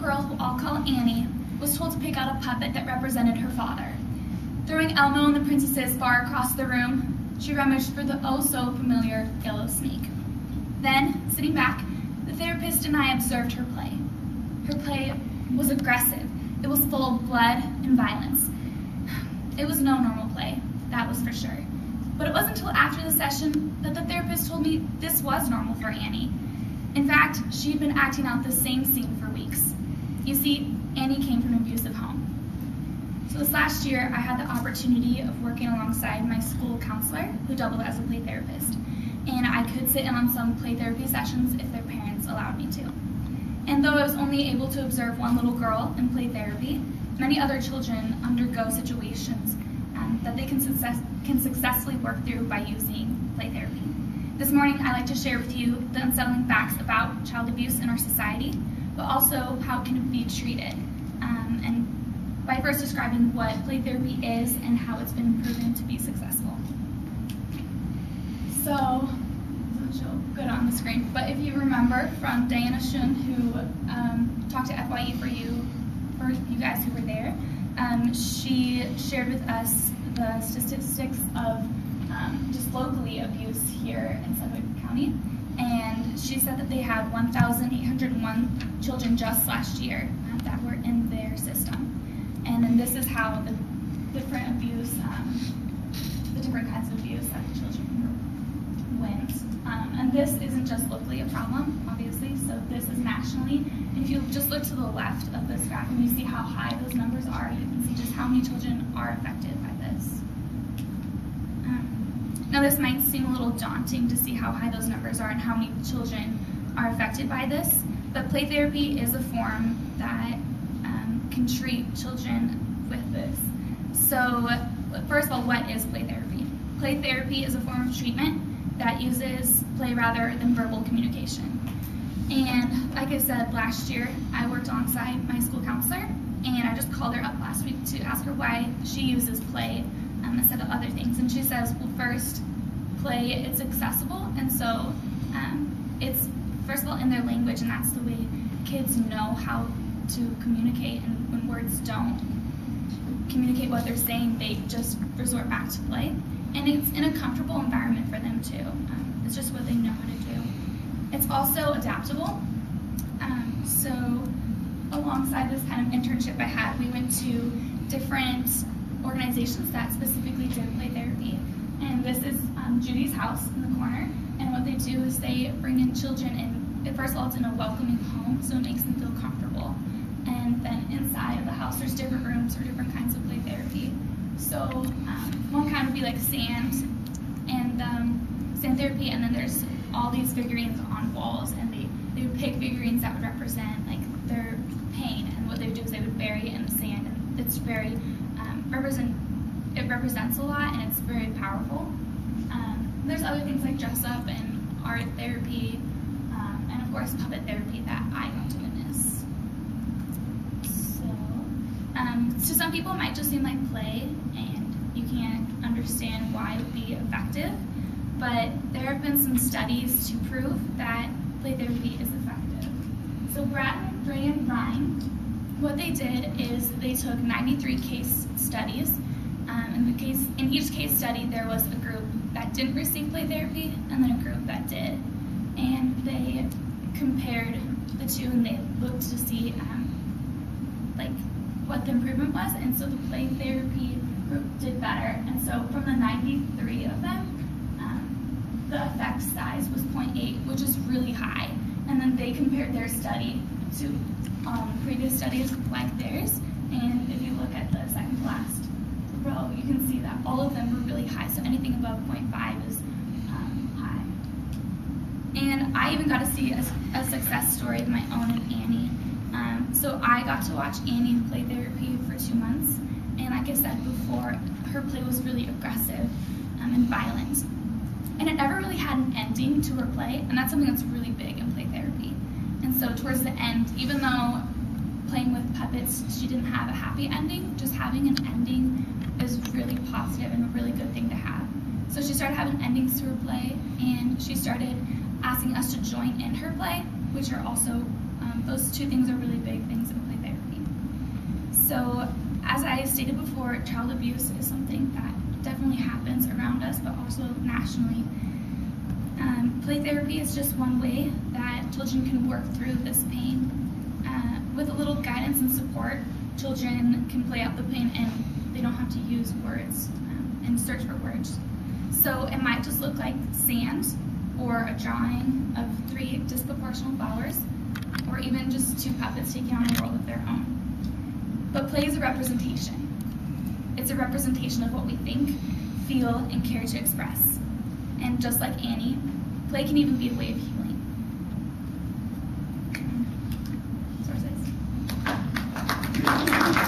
girl, who I'll call Annie, was told to pick out a puppet that represented her father. Throwing Elmo and the princesses far across the room, she rummaged for the oh-so-familiar yellow snake. Then, sitting back, the therapist and I observed her play. Her play was aggressive. It was full of blood and violence. It was no normal play, that was for sure. But it wasn't until after the session that the therapist told me this was normal for Annie. In fact, she'd been acting out the same scene for weeks. You see, Annie came from an abusive home. So this last year, I had the opportunity of working alongside my school counselor, who doubled as a play therapist. And I could sit in on some play therapy sessions if their parents allowed me to. And though I was only able to observe one little girl in play therapy, many other children undergo situations that they can successfully work through by using play therapy. This morning, I'd like to share with you the unsettling facts about child abuse in our society, but also how it can be treated, and by first describing what play therapy is and how it's been proven to be successful. So, doesn't show good on the screen, but if you remember from Diana Shun, who talked to FYE for you guys who were there, she shared with us the statistics of just locally abuse here in Sedgwick County, and she said that they had 1,801 children just last year that were in their system. And then this is how the different abuse, the different kinds of abuse that the children went. And this isn't just locally a problem, obviously, so this is nationally. And if you just look to the left of this graph and you see how high those numbers are, you can see just how many children are affected by this. Now this might seem a little daunting to see how high those numbers are and how many children are affected by this, but play therapy is a form that can treat children with this. So first of all, what is play therapy? Play therapy is a form of treatment that uses play rather than verbal communication. And like I said, last year I worked alongside my school counselor, and I just called her up last week to ask her why she uses play instead of other things. And she says, well, first, play, it's accessible, and so it's, first of all, in their language, and that's the way kids know how to communicate, and when words don't communicate what they're saying, they just resort back to play. And it's in a comfortable environment for them too. It's just what they know how to do. It's also adaptable. So alongside this kind of internship I had, we went to different organizations that specifically did play therapy. And this is Judy's house in the corner. And what they do is they bring in children, and first of all, it's in a welcoming home, so it makes them feel comfortable. And then inside of the house, there's different rooms for different kinds of play therapy. So one kind would be like sand therapy, and then there's all these figurines on walls, and they would pick figurines that would represent like their pain, and what they would do is they would bury it in the sand, and it's very it represents a lot, and it's very powerful. There's other things like dress up and art therapy, and of course puppet therapy that I got to witness. So to some people it might just seem like play, and you can't understand why it would be effective, but there have been some studies to prove that play therapy is effective. So Brad, Ray, and Ryan, what they did is they took 93 case studies. In each case study, there was a group that didn't receive play therapy and then a group that did. And they compared the two, and they looked to see like what the improvement was. And so the play therapy group did better. And so from the 93 of them, the effect size was 0.8, which is really high. And then they compared their study to previous studies like theirs. And if you look at the second to last row, you can see that all of them were really high. So anything above 0.5 is high. And I even got to see a success story of my own in Annie. So I got to watch Annie play therapy for 2 months. And like I said before, her play was really aggressive and violent. And it never really had an ending to her play, and that's something that's really big in play therapy. And so towards the end, even though playing with puppets, she didn't have a happy ending, just having an ending is really positive and a really good thing to have. So she started having endings to her play, and she started asking us to join in her play, which are also Those two things are really big things in play therapy. So, as I stated before, child abuse is something that definitely happens around us, but also nationally. Play therapy is just one way that children can work through this pain. With a little guidance and support, children can play out the pain and they don't have to use words and search for words. So it might just look like sand, or a drawing of 3 disproportional flowers, or even just 2 puppets taking on a world of their own. But play is a representation. It's a representation of what we think, feel, and care to express. And just like Annie, play can even be a way of healing.